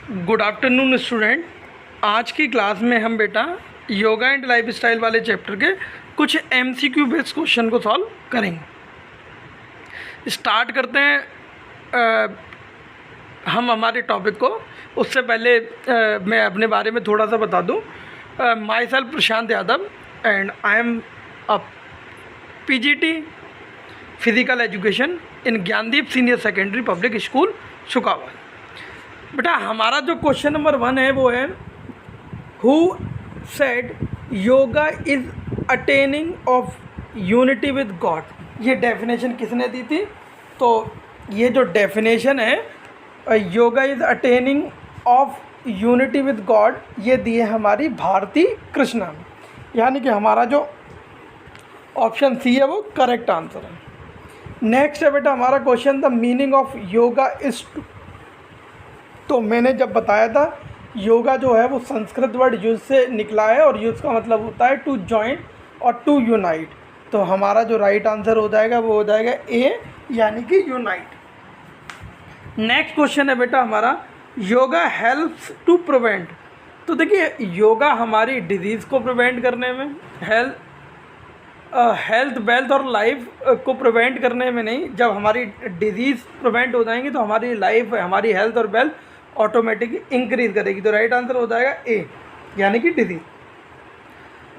Good afternoon student. आज की class में हम बेटा योगा एंड लाइफ स्टाइल वाले चैप्टर के कुछ MCQ बेस्ड क्वेश्चन को सॉल्व करेंगे। स्टार्ट करते हैं हम हमारे टॉपिक को। उससे पहले मैं अपने बारे में थोड़ा सा बता दूं। Myself Prashant Yadav and I am a PGT physical education in Gyandeep senior secondary public school Shukawal. बेटा हमारा जो क्वेश्चन नंबर 1 है वो है who said yoga is attaining of unity with God. ये डेफिनेशन किसने दी थी? तो ये जो डेफिनेशन है yoga is attaining of unity with God, ये दी है हमारी भारती कृष्णा। यानी कि हमारा जो ऑप्शन सी है वो करेक्ट आंसर है। नेक्स्ट है बेटा हमारा question the meaning of yoga is to. तो मैंने जब बताया था योगा जो है वो संस्कृत वर्ड यूज से निकला है और यूज का मतलब होता है टू जॉइन और टू यूनाइट। तो हमारा जो राइट आंसर हो जाएगा वो हो जाएगा ए, यानी कि यूनाइट। नेक्स्ट क्वेश्चन है बेटा हमारा योगा हेल्प्स टू प्रिवेंट। तो देखिए योगा हमारी डिजीज़ को प्रिवेंट करने में, हेल्थ वेल्थ और लाइफ को प्रिवेंट करने में नहीं। जब हमारी डिजीज़ प्रिवेंट हो जाएंगी तो हमारी लाइफ, हमारी हेल्थ और वेल्थ ऑटोमेटिक इंक्रीज करेगी। तो राइट आंसर हो जाएगा ए, यानी कि डिजीज।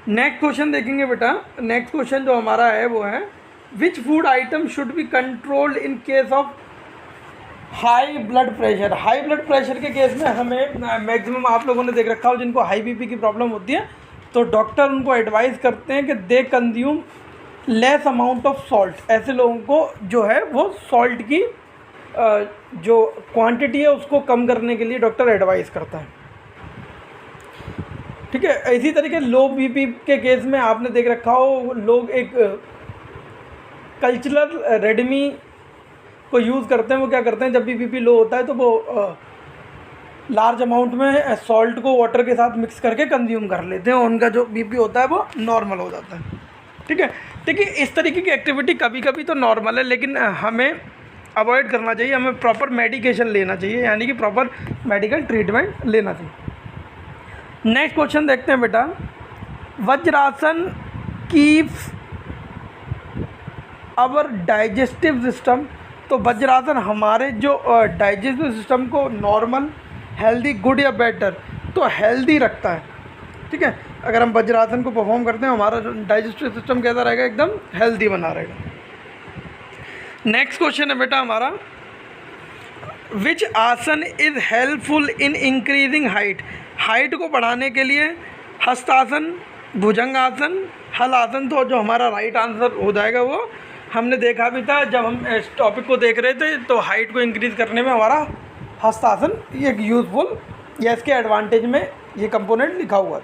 नेक्स्ट क्वेश्चन देखेंगे बेटा। नेक्स्ट क्वेश्चन जो हमारा है वो है which food item should be controlled in case of high blood pressure. High blood pressure के केस में हमें मैक्सिमम आप लोगों ने देख रखा हो जिनको हाई BP की प्रॉब्लम होती है तो डॉक्टर उनको एडवाइस करते हैं कि they consume less amount of salt. ऐसे लोगों को जो है वो सॉल्ट की जो क्वांटिटी है उसको कम करने के लिए डॉक्टर एडवाइस करता है। ठीक है। इसी तरीके लो BP के केस में आपने देख रखा हो लोग एक कल्चरल रेडमी को यूज़ करते हैं। वो क्या करते हैं जब भी BP लो होता है तो वो लार्ज अमाउंट में सॉल्ट को वाटर के साथ मिक्स करके कंज्यूम कर लेते हैं। उनका जो BP होता है वो नॉर्मल हो जाता है। ठीक है। देखिए इस तरीके की एक्टिविटी कभी कभी तो नॉर्मल है लेकिन हमें अवॉइड करना चाहिए। हमें प्रॉपर मेडिकेशन लेना चाहिए, यानी कि प्रॉपर मेडिकल ट्रीटमेंट लेना चाहिए। नेक्स्ट क्वेश्चन देखते हैं बेटा। Vajrasana keeps our digestive system. तो वज्रासन हमारे जो डाइजेस्टिव सिस्टम को नॉर्मल, हेल्दी, गुड या बेटर, तो हेल्दी रखता है। ठीक है। अगर हम वज्रासन को परफॉर्म करते हैं हमारा डाइजेस्टिव सिस्टम कैसा रहेगा? एकदम हेल्दी बना रहेगा। नेक्स्ट क्वेश्चन है बेटा हमारा विच आसन is helpful in increasing height. Height को बढ़ाने के लिए हस्तासन, भुजंगासन, हल आसन। तो जो हमारा राइट आंसर हो जाएगा वो हमने देखा भी था जब हम इस टॉपिक को देख रहे थे। तो हाइट को इंक्रीज करने में हमारा हस्तासन एक यूजफुल या इसके एडवांटेज में ये कंपोनेंट लिखा हुआ है।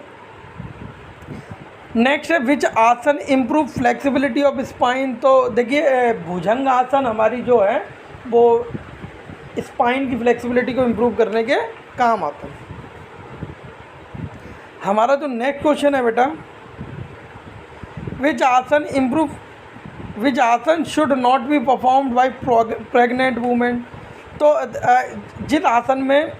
नेक्स्ट है विच आसन इम्प्रूव फ्लेक्सिबिलिटी ऑफ स्पाइन। तो देखिए भुजंग आसन हमारी जो है वो स्पाइन की फ्लेक्सिबिलिटी को इम्प्रूव करने के काम आता है। हमारा जो नेक्स्ट क्वेश्चन है बेटा विच आसन should not be performed by pregnant women. तो जिस आसन में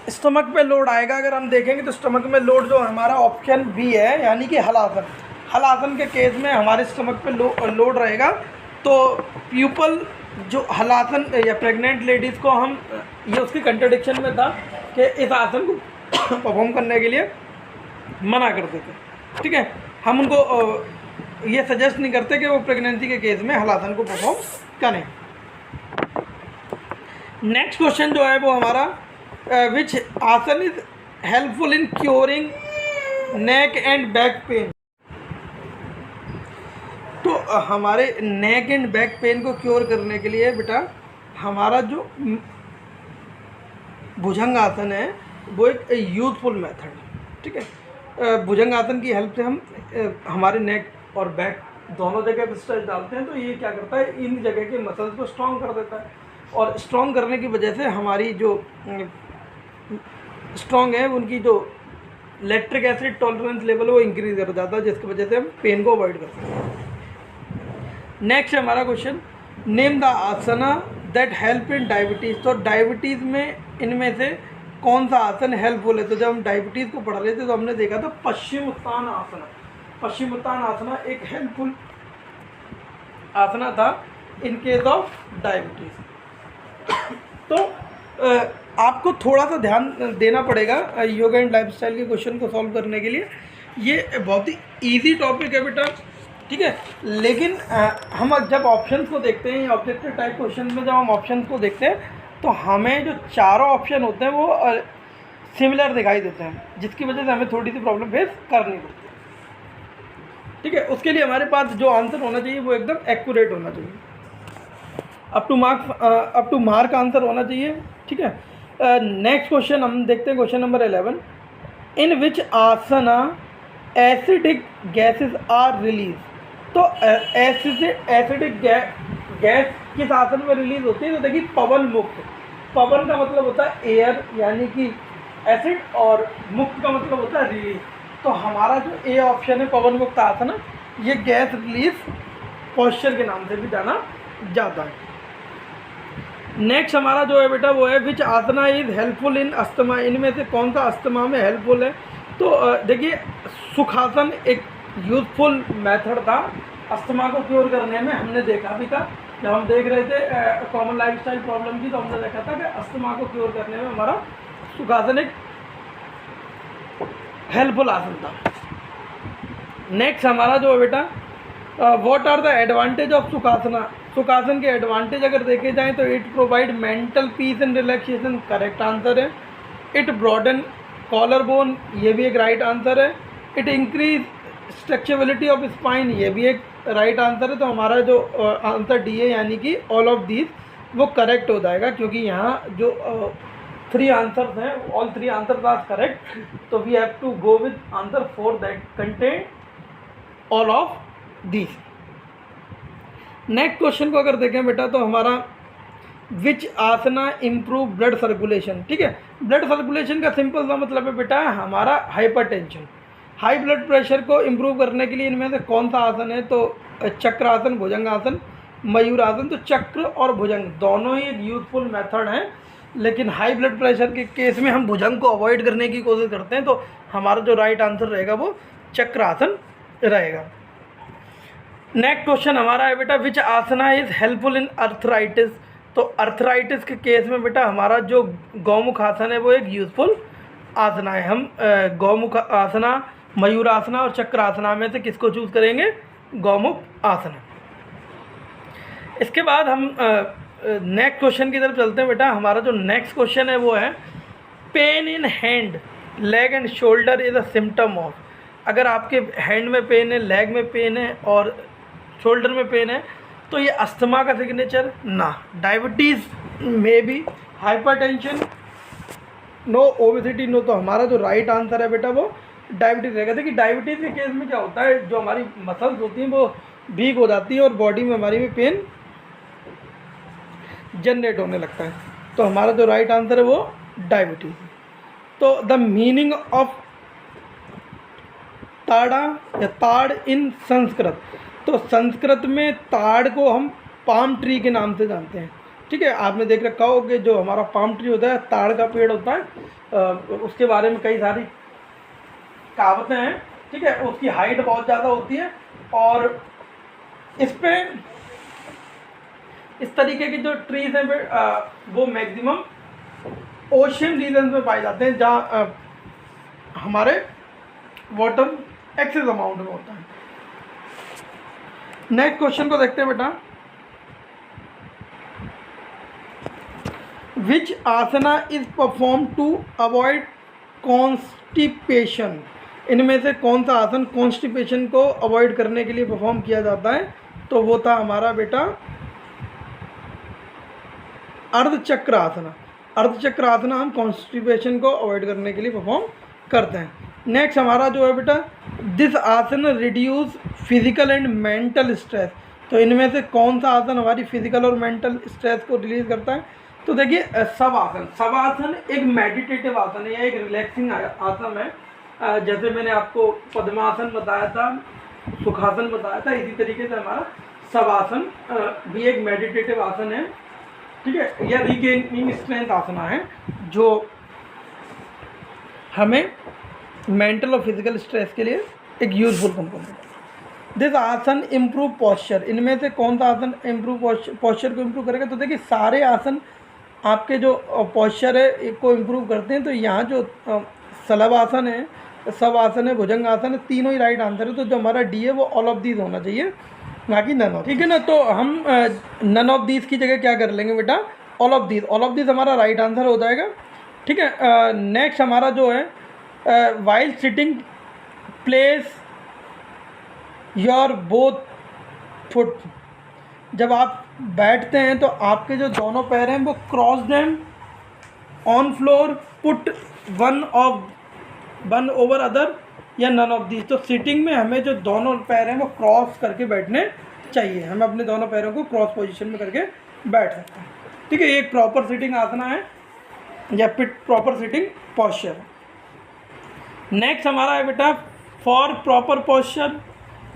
स्टमक पे लोड आएगा, अगर हम देखेंगे तो स्टमक में लोड जो हमारा ऑप्शन बी है, यानी कि हलासन। हलासन के केस में हमारे स्टमक पे लोड रहेगा तो पीपल जो हलासन या प्रेग्नेंट लेडीज़ को हम, ये उसकी कंट्रडिक्शन में था कि इस आसन को परफॉर्म करने के लिए मना करते थे। ठीक है। हम उनको ये सजेस्ट नहीं करते कि वो प्रेगनेंसी के केस में हलासन को परफॉर्म करें। नेक्स्ट क्वेश्चन जो है वो हमारा विच asana is helpful in curing neck and back pain. तो हमारे नेक एंड बैक पेन को क्योर करने के लिए बेटा हमारा जो भुजंग आसन है वो एक यूजफुल मेथड है। ठीक है। भुजंग आसन की हेल्प से हम हमारे नेक और बैक दोनों जगह पर स्ट्रेच डालते हैं। तो ये क्या करता है, इन जगह के मसल्स को स्ट्रॉन्ग कर देता है और स्ट्रॉन्ग करने की वजह से हमारी जो स्ट्रॉन्ग है उनकी जो लैक्टिक एसिड टॉलरेंस लेवल वो इंक्रीज कर जाता है, जिसकी वजह से हम पेन को अवॉइड कर सकते हैं। नेक्स्ट है हमारा question name the asana that help in diabetes. तो डायबिटीज़ में इनमें से कौन सा आसन हेल्पफुल है। तो जब हम डायबिटीज़ को पढ़ रहे थे तो हमने देखा था पश्चिमोत्तान आसना। पश्चिमोत्तान आसना एक हेल्पफुल आसना था इन केस ऑफ डायबिटीज़। तो आपको थोड़ा सा ध्यान देना पड़ेगा योगा एंड लाइफस्टाइल के क्वेश्चन को सॉल्व करने के लिए। ये बहुत ही इजी टॉपिक है बेटा, ठीक है। लेकिन हम जब ऑप्शंस को देखते हैं, ऑब्जेक्टिव टाइप क्वेश्चन में जब हम ऑप्शंस को देखते हैं तो हमें जो चारों ऑप्शन होते हैं वो सिमिलर दिखाई देते हैं, जिसकी वजह से हमें थोड़ी सी प्रॉब्लम फेस करनी पड़ती है, ठीक है। उसके लिए हमारे पास जो आंसर होना चाहिए वो एकदम एक्यूरेट होना चाहिए, अप टू मार्क आंसर होना चाहिए, ठीक है। नेक्स्ट क्वेश्चन हम देखते हैं, question number 11। In which asana acidic gases are release. तो एसिडिक गैस किस आसन में रिलीज होती है? तो देखिए पवन मुक्त। पवन का मतलब होता है एयर यानी कि एसिड, और मुक्त का मतलब होता है रिलीज। तो हमारा जो ए ऑप्शन है पवन मुक्त आसन, ये गैस रिलीज पॉस्चर के नाम से भी जाना जाता है। नेक्स्ट हमारा जो है बेटा वो है which asana is helpful in asthma. इनमें से कौन सा अस्थमा में हेल्पफुल है? तो देखिए सुखासन एक यूजफुल मेथड था अस्थमा को क्योर करने में। हमने देखा भी था जब हम देख रहे थे कॉमन लाइफस्टाइल प्रॉब्लम की, तो हमने देखा था कि अस्थमा को क्योर करने में हमारा सुखासन एक हेल्पफुल आसन था। नेक्स्ट हमारा जो है बेटा what are the advantage of Sukhasana. Sukhasan के एडवांटेज अगर देखे जाएं तो it provide mental peace and relaxation, correct answer है। इट ब्रॉडन कॉलर बोन, ये भी एक राइट आंसर है। It increase structurability of spine, ये भी एक राइट आंसर है। तो हमारा जो आंसर डी है यानी कि ऑल ऑफ दीज वो करेक्ट हो जाएगा, क्योंकि यहाँ जो 3 आंसर्स हैं ऑल 3 आंसर्स आर करेक्ट। तो we have to go with answer 4 that contain all of these. Next question को अगर देखें बेटा तो हमारा which asana improve blood circulation, ठीक है। ब्लड सर्कुलेशन का सिंपल सा मतलब है बेटा हमारा हाइपरटेंशन, हाई ब्लड प्रेशर को इम्प्रूव करने के लिए इनमें से कौन सा आसन है? तो चक्रासन, भुजंगासन, मयूरासन। तो चक्र और भुजंग दोनों ही एक यूजफुल मेथड हैं, लेकिन हाई ब्लड प्रेशर के केस में हम भुजंग को अवॉइड करने की कोशिश करते हैं। तो हमारा जो राइट आंसर रहेगा वो चक्रासन रहेगा। नेक्स्ट क्वेश्चन हमारा है बेटा which asana is helpful in arthritis. तो अर्थराइटिस के केस में बेटा हमारा जो गौमुख आसन है वो एक यूजफुल आसना है। हम गौमुख आसना, मयूरासना और चक्रासना में से किसको चूज करेंगे? गौमुख आसना। इसके बाद हम नेक्स्ट क्वेश्चन की तरफ चलते हैं बेटा। हमारा जो नेक्स्ट क्वेश्चन है वो है pain in hand, leg and shoulder is a symptom of. अगर आपके हैंड में पेन है, लेग में पेन है और शोल्डर में पेन है तो ये अस्थमा का सिग्नेचर ना। डायबिटीज़ में भी, हाइपरटेंशन नो, ओबेसिटी नो। तो हमारा जो राइट आंसर है बेटा वो डायबिटीज़ रहेगा। देखिए डायबिटीज़ के केस में क्या होता है, जो हमारी मसल्स होती हैं वो वीक हो जाती है और बॉडी में हमारी में पेन जनरेट होने लगता है। तो हमारा जो राइट आंसर है वो डायबिटीज़। तो द मीनिंग ऑफ ताड़ा या ताड़ इन संस्कृत। तो संस्कृत में ताड़ को हम पाम ट्री के नाम से जानते हैं, ठीक है। आपने देख रखा हो कि जो हमारा पाम ट्री होता है, ताड़ का पेड़ होता है, उसके बारे में कई सारी कहावतें हैं, ठीक है। उसकी हाइट बहुत ज़्यादा होती है और इस पे इस तरीके की जो ट्रीज हैं वो मैक्सिमम ओशियन रीजन में पाए जाते हैं, जहाँ हमारे वाटर एक्सेस अमाउंट में होता है। नेक्स्ट क्वेश्चन को देखते हैं बेटा। Which asana is perform to avoid constipation. इनमें से कौन सा आसन कॉन्स्टिपेशन को अवॉइड करने के लिए परफॉर्म किया जाता है? तो वो था हमारा बेटा अर्धचक्र आसना। अर्धचक्र आसना हम कॉन्स्टिपेशन को अवॉइड करने के लिए परफॉर्म करते हैं। नेक्स्ट हमारा जो है बेटा दिस आसन reduce physical and mental stress. तो इनमें से कौन सा आसन हमारी फिजिकल और मेंटल स्ट्रेस को रिलीज करता है? तो देखिए शवासन। शवासन एक मेडिटेटिव आसन है या एक रिलैक्सिंग आसन है। जैसे मैंने आपको पद्मासन बताया था, सुखासन बताया था, इसी तरीके से हमारा शवासन भी एक मेडिटेटिव आसन है, ठीक है। या रिगेनिंग स्ट्रेंथ आसना है जो हमें मेंटल और फिजिकल स्ट्रेस के लिए एक यूजफुल कंपोनेंट है। दिस आसन इम्प्रूव पॉस्चर, इनमें से कौन सा आसन इम्प्रूव पॉस्चर को इम्प्रूव करेगा? तो देखिए सारे आसन आपके जो पॉस्चर है को इम्प्रूव करते हैं। तो यहाँ जो सलभ आसन है, सब आसन है, भुजंग आसन है, तीनों ही राइट आंसर है। तो जो हमारा डी है वो ऑल ऑफ दीज होना चाहिए, ना कि नन ऑफ। ठीक है ना, तो हम नन ऑफ दीज की जगह क्या कर लेंगे बेटा? All of these. All of these हमारा राइट आंसर हो जाएगा। ठीक है, नेक्स्ट हमारा जो है while sitting place your both foot, जब आप बैठते हैं तो आपके जो दोनों पैर हैं वो cross them on floor, put one over other या नन ऑफ दीज। तो सिटिंग में हमें जो दोनों पैर हैं वो क्रॉस करके बैठने चाहिए, हम अपने दोनों पैरों को क्रॉस पोजीशन में करके बैठ सकते हैं। ठीक है, एक प्रॉपर सिटिंग आसना है या फिर प्रॉपर सिटिंग पॉस्चर। नेक्स्ट हमारा है बेटा for proper posture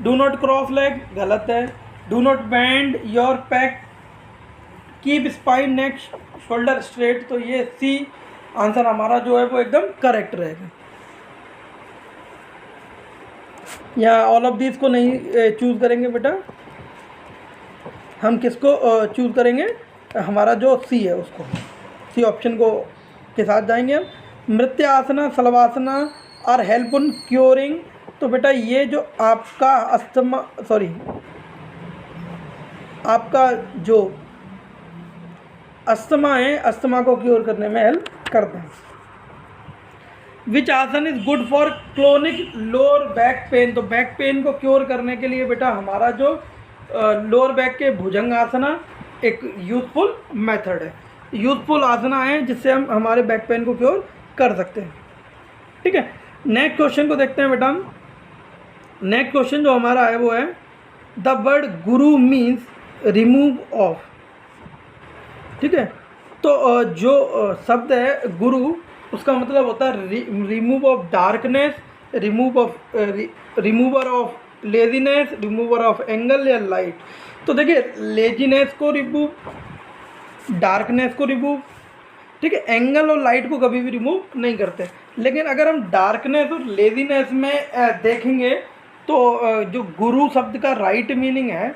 do not cross leg, गलत है। Do not bend your back, keep spine neck shoulder straight, तो ये सी आंसर हमारा जो है वो एकदम करेक्ट रहेगा। या ऑल ऑफ दीज को नहीं चूज़ करेंगे बेटा, हम किसको चूज़ करेंगे? हमारा जो सी है उसको, सी ऑप्शन को के साथ जाएंगे हम। मृत्यासना सलवासना आर हेल्प इन क्योरिंग, तो बेटा ये जो आपका आपका जो अस्थमा है, अस्थमा को क्योर करने में हेल्प करते हैं। विच asana is good for chronic lower back pain, तो बैक पेन को क्योर करने के लिए बेटा हमारा जो लोअर बैक के भुजंग आसना एक यूजफुल मेथड है, यूजफुल आसना है जिससे हम हमारे बैक पेन को क्योर कर सकते हैं। ठीक है, नेक्स्ट क्वेश्चन को देखते हैं बेटा हम। नेक्स्ट क्वेश्चन जो हमारा है वो है the word Guru means remove of. ठीक है, तो जो शब्द है गुरु उसका मतलब होता है remove of darkness, remover of laziness, remover of angle या लाइट। तो देखिए लेजीनेस को रिमूव, डार्कनेस को रिमूव, ठीक है, एंगल और लाइट को कभी भी रिमूव नहीं करते। लेकिन अगर हम डार्कनेस और लेजीनेस में देखेंगे तो जो गुरु शब्द का राइट मीनिंग है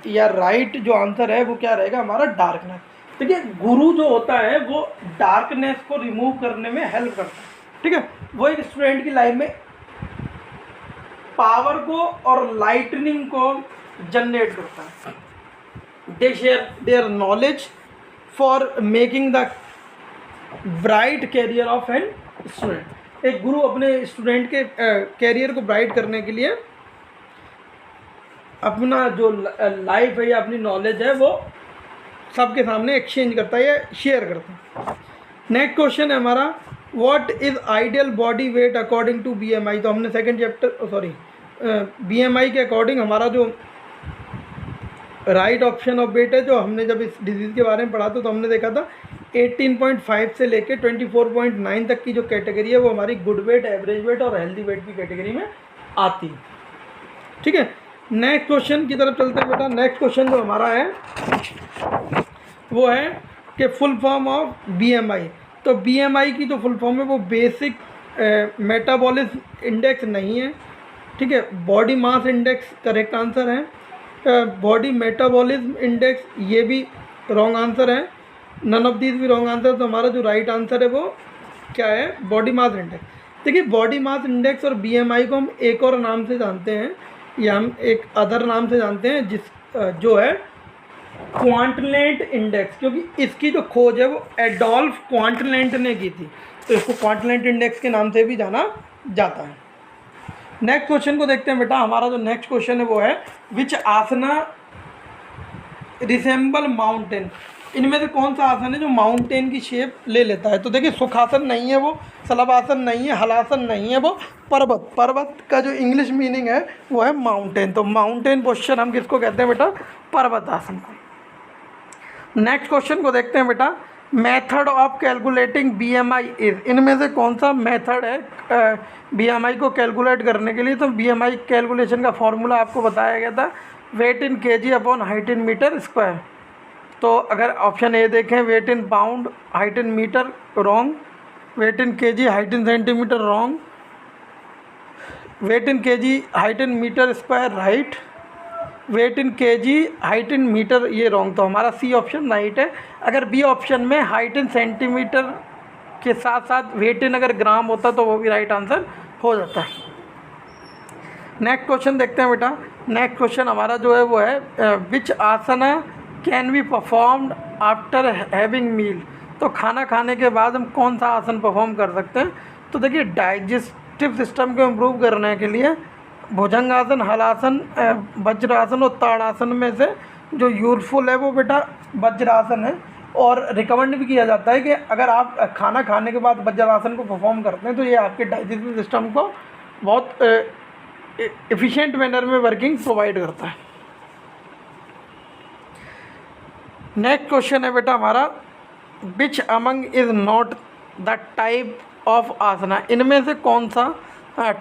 या राइट जो आंसर है वो क्या रहेगा हमारा? डार्कनेस। देखिए गुरु जो होता है वो डार्कनेस को रिमूव करने में हेल्प करता है। ठीक है, वो एक स्टूडेंट की लाइफ में पावर को और लाइटनिंग को जनरेट करता है। They share their knowledge for making the bright career of an student. एक गुरु अपने स्टूडेंट के कैरियर को ब्राइट करने के लिए अपना जो लाइफ है या अपनी नॉलेज है वो सबके सामने एक्सचेंज करता है या शेयर करता है। नेक्स्ट क्वेश्चन है हमारा what is ideal body weight according to BMI। तो हमने सेकंड चैप्टर BMI के अकॉर्डिंग हमारा जो राइट ऑप्शन ऑफ वेट है, जो हमने जब इस डिजीज़ के बारे में पढ़ा था तो हमने देखा था 18.5 से लेके 24.9 तक की जो कैटेगरी है वो हमारी गुड वेट, एवरेज वेट और हेल्दी वेट की कैटेगरी में आती है। ठीक है, नेक्स्ट क्वेश्चन की तरफ चलते हैं बेटा। नेक्स्ट क्वेश्चन जो हमारा है वो है कि फुल फॉर्म ऑफ BMI। तो BMI की जो फुल फॉर्म है वो बेसिक मेटाबॉलिज्म इंडेक्स नहीं है। ठीक है, body mass index correct answer है। बॉडी मेटाबॉलिज्म इंडेक्स ये भी रॉन्ग आंसर है। नन ऑफ दीज भी रॉन्ग आंसर। तो हमारा जो राइट आंसर है वो क्या है? Body mass index. देखिए बॉडी मास इंडेक्स और BMI को हम एक और नाम से जानते हैं या हम एक अदर नाम से जानते हैं जो है क्वांटलेंट इंडेक्स, क्योंकि इसकी जो खोज है वो एडोल्फ क्वांटलेंट ने की थी, तो इसको क्वांटलेंट इंडेक्स के नाम से भी जाना जाता है। नेक्स्ट क्वेश्चन को देखते हैं बेटा। हमारा जो नेक्स्ट क्वेश्चन है वो है विच आसना रिसेंबल माउंटेन। इनमें से कौन सा आसन है जो माउंटेन की शेप ले लेता है? तो देखिए सुखासन नहीं है वो, सलभासन नहीं है, हलासन नहीं है, वो पर्वत। पर्वत का जो इंग्लिश मीनिंग है वो है माउंटेन। तो माउंटेन पोस्चर हम किसको कहते हैं बेटा? पर्वत आसन। नेक्स्ट क्वेश्चन को देखते हैं बेटा। Method of calculating BMI is. इनमें से कौन सा मेथड है BMI को कैलकुलेट करने के लिए? तो BMI कैलकुलेशन का फॉर्मूला आपको बताया गया था weight in kg upon height in metre square. तो अगर ऑप्शन ए देखें weight in pound height in metre, wrong. Weight in KG, height in centimetre wrong, weight in KG, height in metre square right, weight in KG, height in metre ये wrong. तो हमारा C option right है। अगर B option में height in centimetre के साथ साथ wait इन अगर ग्राम होता तो वो भी राइट आंसर हो जाता है। नेक्स्ट क्वेश्चन देखते हैं बेटा। नेक्स्ट क्वेश्चन हमारा जो है वो है which asana can be performed after having meal. तो खाना खाने के बाद हम कौन सा आसन परफॉर्म कर सकते हैं। तो देखिए डाइजेस्टिव सिस्टम को इम्प्रूव करने के लिए भुजंगासन, हलासन, वज्रासन और ताड़ासन में से जो यूजफुल है वो बेटा वज्रासन है। और रिकमेंड भी किया जाता है कि अगर आप खाना खाने के बाद वज्रासन को परफॉर्म करते हैं तो ये आपके डाइजेस्टिव सिस्टम को बहुत एफिशिएंट मैनर में वर्किंग प्रोवाइड करता है। नेक्स्ट क्वेश्चन है बेटा हमारा which among is not the type of asana. इनमें से कौन सा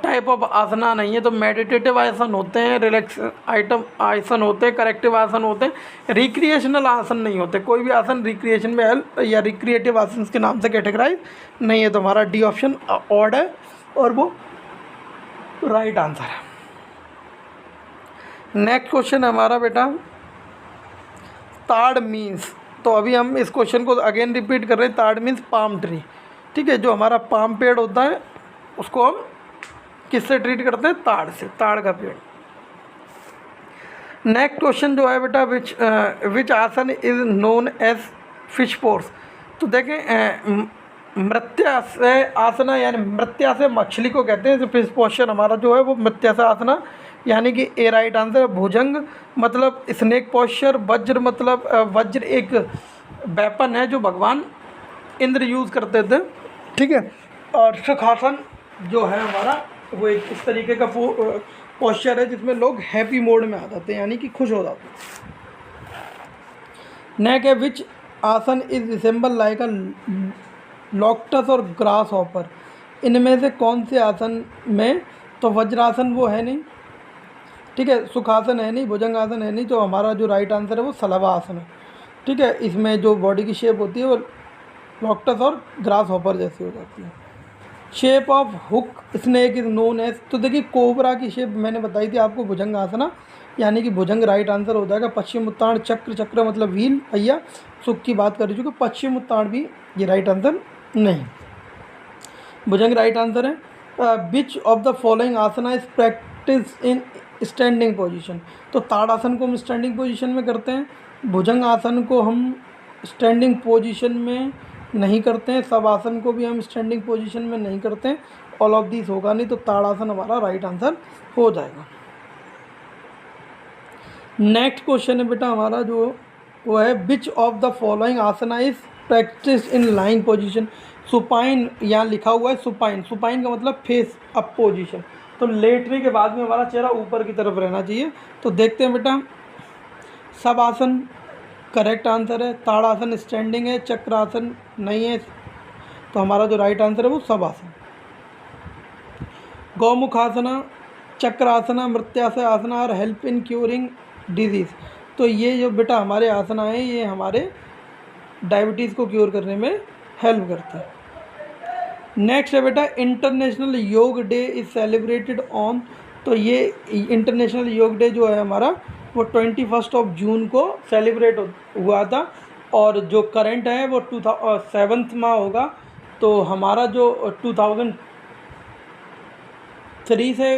टाइप ऑफ आसना नहीं है। तो मेडिटेटिव आसन होते हैं, रिलैक्स आइटम आसन होते हैं, करेक्टिव आसन होते हैं, रिक्रिएशनल आसन नहीं होते। कोई भी आसन रिक्रिएशन में हेल्प या रिक्रिएटिव आसन के नाम से कैटेगराइज नहीं है। तो हमारा डी ऑप्शन ऑड है और वो राइट आंसर है। नेक्स्ट क्वेश्चन है हमारा बेटा ताड़ मीन्स। तो अभी हम इस क्वेश्चन को अगेन रिपीट कर रहे हैं। ताड़ मीन्स पाम ट्री, ठीक है। जो हमारा पाम पेड़ होता है उसको हम किससे ट्रीट करते हैं, ताड़ से, ताड़ का पेड़। नेक्स्ट क्वेश्चन जो है बेटा which asana is known as fish pose. तो देखें मृत्याशय आसना यानी मृत्याशय मछली को कहते हैं। जो फिश पोस्चर हमारा जो है वो मृत्याशय आसना यानी कि ए राइट आंसर है। भुजंग मतलब स्नेक पोस्चर, वज्र मतलब वज्र एक वेपन है जो भगवान इंद्र यूज़ करते थे, ठीक है। और सुखासन जो है हमारा वो एक इस तरीके का पोस्चर है जिसमें लोग हैप्पी मोड में आ जाते हैं यानी कि खुश हो जाते हैं। नेक्स्ट है विच आसन इज रिसेंबल लाइक अ लॉक्टस और ग्रास हॉपर। इनमें से कौन से आसन में, तो वज्रासन वो है नहीं, ठीक है, सुखासन है नहीं, भुजंगासन है नहीं। तो हमारा जो राइट आंसर है वो सलवा आसन है, ठीक है। इसमें जो बॉडी की शेप होती है वो लॉक्टस और ग्रास हॉपर जैसी हो जाती है। Shape of hook snake is known as. तो देखिए कोबरा की शेप मैंने बताई थी आपको भुजंगासना यानी कि भुजंग राइट आंसर हो जाएगा। पश्चिम उत्तान चक्र, चक्र मतलब व्हील भैया, सुख की बात कर चुके, पश्चिम उत्तान भी ये राइट आंसर नहीं, भुजंग राइट आंसर है। Which of the following asana is practice in standing position. तो ताड़ासन को हम स्टैंडिंग पोजीशन में करते हैं, भुजंग आसन को हम स्टैंडिंग पोजीशन में नहीं करते हैं, सब आसन को भी हम स्टैंडिंग पोजीशन में नहीं करते हैं। ऑल ऑफ दिस होगा नहीं, तो ताड़ासन हमारा राइट आंसर हो जाएगा। नेक्स्ट क्वेश्चन है बेटा हमारा जो वो है which of the following asana is practice in lying position. Supine यहाँ लिखा हुआ है, सुपाइन, सुपाइन का मतलब फेस अप पोजीशन। तो लेटने के बाद में हमारा चेहरा ऊपर की तरफ रहना चाहिए। तो देखते हैं बेटा सब आसन करेक्ट आंसर है, ताड़ासन स्टैंडिंग है, चक्रासन नहीं है। तो हमारा जो राइट आंसर है वो सब आसन। गौमुखासना, चक्रासना, मृत्याशय आसना और हेल्प इन क्यूरिंग डिजीज़। तो ये जो बेटा हमारे आसना हैं ये हमारे डायबिटीज़ को क्योर करने में हेल्प करते हैं। नेक्स्ट है बेटा इंटरनेशनल योग डे इज़ सेलिब्रेटेड ऑन। तो ये इंटरनेशनल योग डे जो है हमारा वो 21 जून को सेलिब्रेट हुआ था और जो करंट है वो 7 माह होगा। तो हमारा जो 2003 से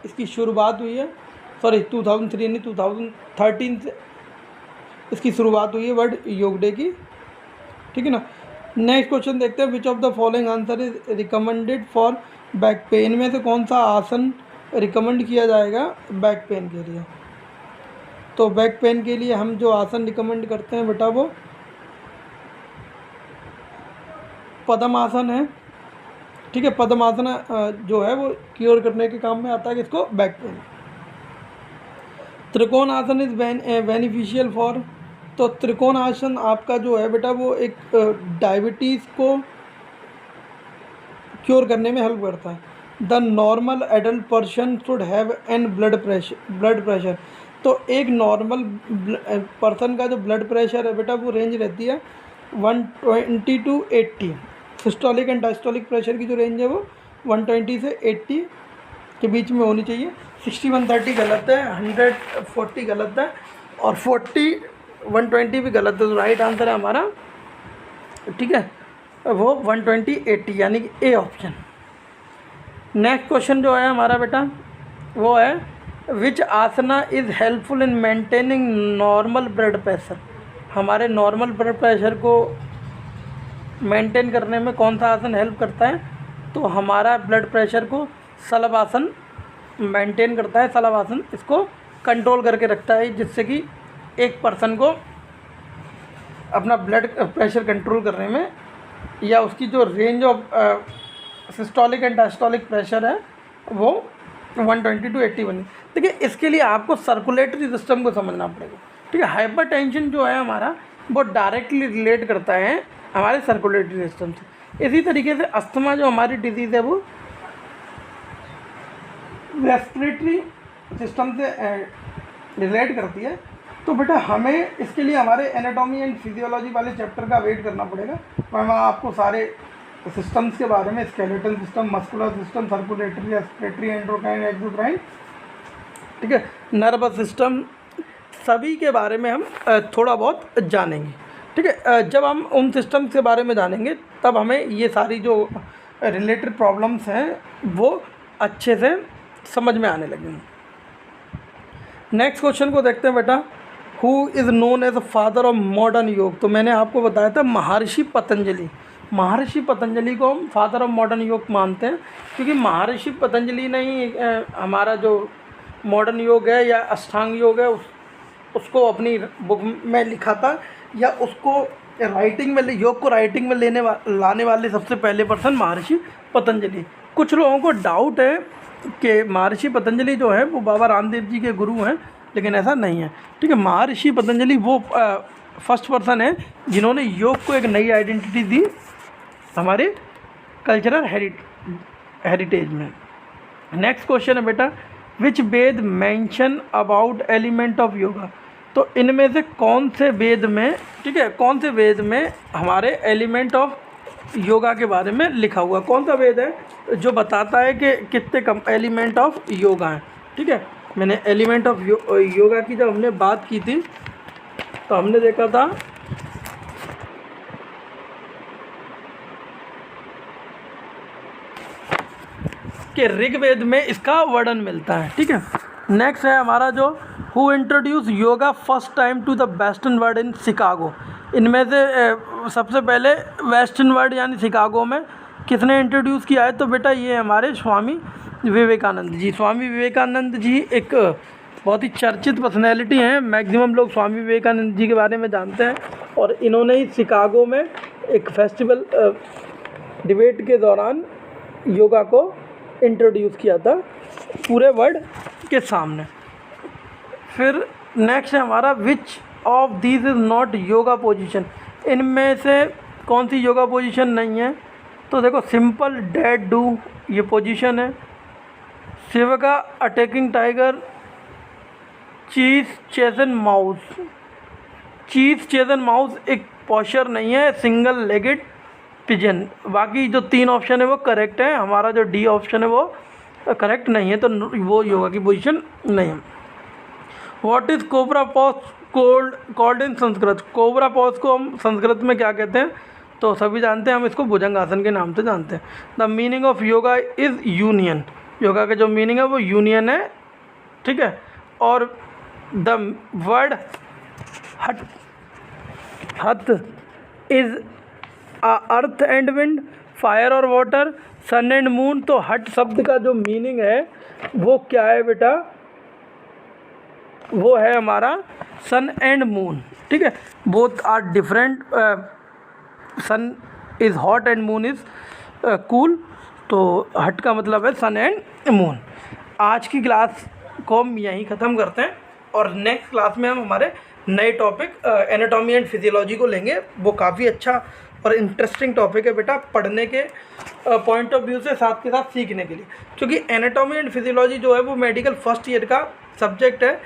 इसकी शुरुआत हुई है, सॉरी 2003 नहीं 2013 से इसकी शुरुआत हुई है वर्ल्ड योग डे की, ठीक है ना। नेक्स्ट क्वेश्चन देखते हैं विच of the following answer is recommended for back pain. में से कौन सा आसन रिकमेंड किया जाएगा बैक पेन के लिए। तो बैक पेन के लिए हम जो आसन रिकमेंड करते हैं बेटा वो पद्मासन है, ठीक है। पद्मासन जो है वो क्योर करने के काम में आता है किसको, बैक पेन। त्रिकोण आसन इज बेनिफिशियल फॉर। तो त्रिकोण आसन आपका जो है बेटा वो एक डायबिटीज़ को क्योर करने में हेल्प करता है। The normal adult person should have an blood pressure. तो एक नॉर्मल पर्सन का जो ब्लड प्रेशर है बेटा वो रेंज रहती है 120 to 80। Systolic and diastolic pressure की जो रेंज है वो 120 से 80 के बीच में होनी चाहिए। 60-130 गलत है, 140 गलत है, और 40-120 भी गलत है। तो राइट आंसर है हमारा, ठीक है, वो 120-80 यानी कि ए ऑप्शन। नेक्स्ट क्वेश्चन जो है हमारा बेटा वो है which asana is helpful in maintaining normal blood pressure. हमारे नॉर्मल ब्लड प्रेशर को मेंटेन करने में कौन सा आसन हेल्प करता है? तो हमारा ब्लड प्रेशर को शलभासन मेंटेन करता है। शलभासन इसको कंट्रोल करके रखता है, जिससे कि एक पर्सन को अपना ब्लड प्रेशर कंट्रोल करने में, या उसकी जो range of systolic and diastolic pressure है वो 120 to 80 बनी। देखिए इसके लिए आपको सर्कुलेटरी सिस्टम को समझना पड़ेगा, ठीक है। हाइपरटेंशन जो है हमारा वो डायरेक्टली रिलेट करता है हमारे सर्कुलेटरी सिस्टम से। इसी तरीके से अस्थमा जो हमारी डिजीज़ है वो रेस्पिरेटरी सिस्टम से रिलेट करती है। तो बेटा हमें इसके लिए हमारे एनाटॉमी एंड फिजियोलॉजी वाले चैप्टर का वेट करना पड़ेगा। मैं वहाँ आपको सारे सिस्टम्स के बारे में, skeletal system, muscular system, circulatory, respiratory, endocrine, exocrine, ठीक है, नर्वस सिस्टम, सभी के बारे में हम थोड़ा बहुत जानेंगे, ठीक है। जब हम उन सिस्टम्स के बारे में जानेंगे तब हमें ये सारी जो रिलेटेड प्रॉब्लम्स हैं वो अच्छे से समझ में आने लगेंगे। नेक्स्ट क्वेश्चन को देखते हैं बेटा, who is known as a father of modern yoga. तो मैंने आपको बताया था महर्षि पतंजलि। महर्षि पतंजलि को हम फादर ऑफ मॉडर्न योग मानते हैं, क्योंकि महर्षि पतंजलि ने ही हमारा जो मॉडर्न योग है या अष्टांग योग है उसको अपनी बुक में लिखा था, या उसको राइटिंग में, योग को राइटिंग में लाने वाले सबसे पहले पर्सन महर्षि पतंजलि। कुछ लोगों को डाउट है कि महर्षि पतंजलि जो है वो बाबा रामदेव जी के गुरु हैं, लेकिन ऐसा नहीं है, ठीक है। महर्षि पतंजलि वो फर्स्ट पर्सन है जिन्होंने योग को एक नई आइडेंटिटी दी हमारे कल्चरल हेरिटेज में। नेक्स्ट क्वेश्चन है बेटा, which Veda mention about element of yoga. तो इनमें से कौन से वेद में, ठीक है, कौन से वेद में हमारे एलिमेंट ऑफ योगा के बारे में लिखा हुआ, कौन सा वेद है जो बताता है कि कितने कम एलिमेंट ऑफ योगा हैं, ठीक है। मैंने एलिमेंट ऑफ योगा की जब हमने बात की थी तो हमने देखा था कि ऋग्वेद में इसका वर्णन मिलता है, ठीक है। नेक्स्ट है हमारा जो who introduce yoga first time to the western world in Chicago. इनमें से सबसे पहले वेस्टर्न वर्ल्ड यानी शिकागो में किसने इंट्रोड्यूस किया है? तो बेटा ये हमारे स्वामी विवेकानंद जी। स्वामी विवेकानंद जी एक बहुत ही चर्चित पर्सनैलिटी हैं, मैक्सिमम लोग स्वामी विवेकानंद जी के बारे में जानते हैं, और इन्होंने ही शिकागो में एक फेस्टिवल डिबेट के दौरान योगा को इंट्रोड्यूस किया था पूरे वर्ल्ड के सामने। फिर नेक्स्ट है हमारा which of these is not yoga position. इनमें से कौन सी योगा पोजीशन नहीं है? तो देखो सिंपल डेड डू ये पोजीशन है, शिव का अटैकिंग टाइगर, चीज़ चेजन माउस। चीज़ चेजन माउस एक पोस्चर नहीं है, सिंगल लेगेड पिजन। बाकी जो 3 ऑप्शन है वो करेक्ट है, हमारा जो डी ऑप्शन है वो करेक्ट नहीं है, तो वो योगा की पोजीशन नहीं है। What is cobra pause called in Sanskrit. Cobra pause को हम संस्कृत में क्या कहते हैं? तो सभी जानते हैं, हम इसको भुजंगासन के नाम से जानते हैं। The meaning of yoga is union. Yoga का जो मीनिंग है वो यूनियन है, ठीक है। और द वर्ड हथ is earth and wind, fire और वाटर, सन एंड मून। तो हट शब्द का जो मीनिंग है वो क्या है बेटा? वो है हमारा सन एंड मून, ठीक है। Both are different, sun is hot and moon is cool. तो हट का मतलब है सन एंड मून। आज की क्लास को हम यहीं ख़त्म करते हैं, और नेक्स्ट क्लास में हम हमारे नए टॉपिक एनाटॉमी एंड फिजियोलॉजी को लेंगे। वो काफ़ी अच्छा और इंटरेस्टिंग टॉपिक है बेटा, पढ़ने के पॉइंट ऑफ व्यू से, साथ के साथ सीखने के लिए, क्योंकि एनाटॉमी एंड फिजियोलॉजी जो है वो मेडिकल फर्स्ट ईयर का सब्जेक्ट है,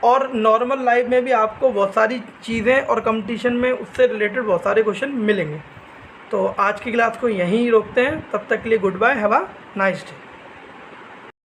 और नॉर्मल लाइफ में भी आपको बहुत सारी चीज़ें और कंपटीशन में उससे रिलेटेड बहुत सारे क्वेश्चन मिलेंगे। तो आज की क्लास को यहीं रोकते हैं, तब तक के लिए goodbye, have a nice day.